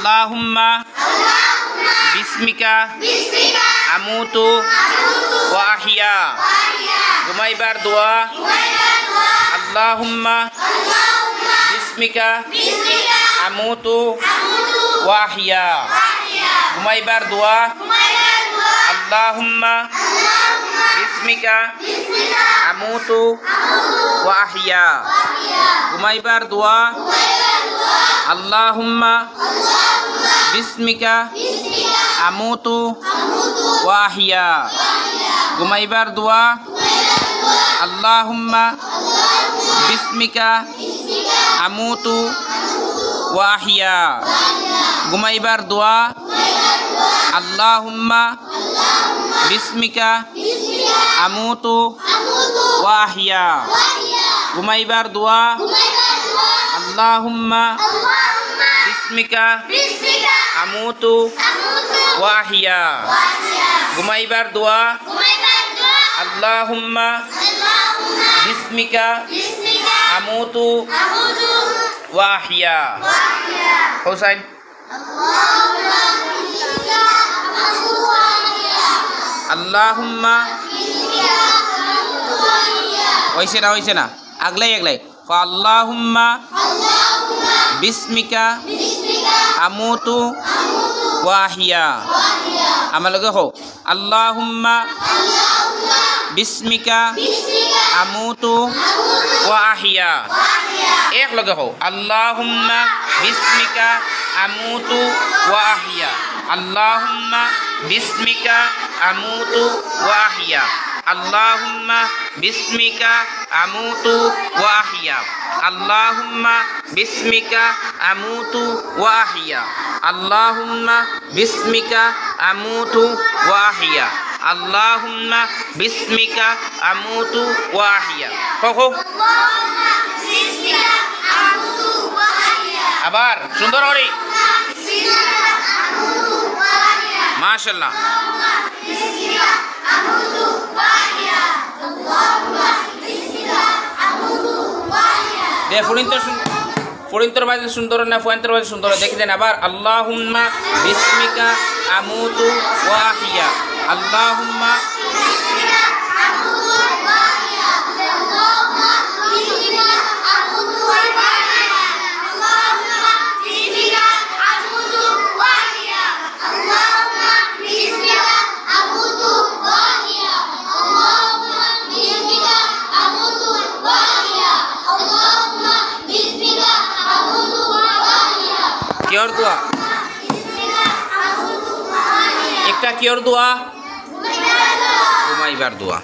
আল্লাহুম্মা বিসমিকা আমুতু ওয়া আহিয়া। ঘুমাইবার দোয়া। আল্লাহুম্মা বিসমিকা আমুতু ওয়া আহিয়া। ঘুমাইবার দোয়া। আল্লাহুম্মা বিসমিকা আমুতু ওয়া আহিয়া। ঘুমাইবার দোয়া। আল্লাহুম্মা বিসমিকা আমুতু ওয়া আহিয়া। ঘুমাইবার দোয়া। আল্লাহুম্মা বিসমিকা আমুতু ওয়া আহিয়া। ঘুমাইবার দোয়া। আল্লাহুম্মা বিসমিকা আমুতু ওয়া আহিয়া। ঘুমাইবার দোয়া। আল্লাহুম্মা বিসমিকা আমুতু ওয়া আহিয়া। ঘুমাইবার দোয়া। আল্লাহুম্মা বিসমিকা আমুতু ওয়া আহিয়া। হোসাইন আল্লাহুম্মা হইছে না আগলাই আল্লাহুম্মা বিসমিকা আমুতু ওয়া আহিয়া। আমার লগে হো আল্লাহুম্মা বিসমিকা আমুতু ওয়া আহিয়া। এক লগে হো আল্লাহুম্মা বিসমিকা আমুতু ওয়া আহিয়া। আল্লাহুম্মা বিসমিকা আমুতু ওয়া আহিয়া। আল্লাহুম্মা বিসমিকা আমুতু ওয়া আহিয়া। আল্লাহুম্মা বিসমিকা আমুতু ওয়া আহিয়া। আল্লাহুম্মা বিসমিকা আমুতু ওয়া আহিয়া। আল্লাহুম্মা বিসমিকা আমুতু ওয়া আহিয়া। হো আবার সুন্দর করে মাশাআল্লাহ। ফুরিন্তর বাজে সুন্দর না ফুয়ান্তর বাজে সুন্দর দেখে দেন। আবার আল্লাহুম্মা বিসমিকা আমুতু ওয়া আহিয়া। আল্লাহুম্মা কিয়র দোয়া একটা কিয়র দোয়া ঘুমাইবার দোয়া।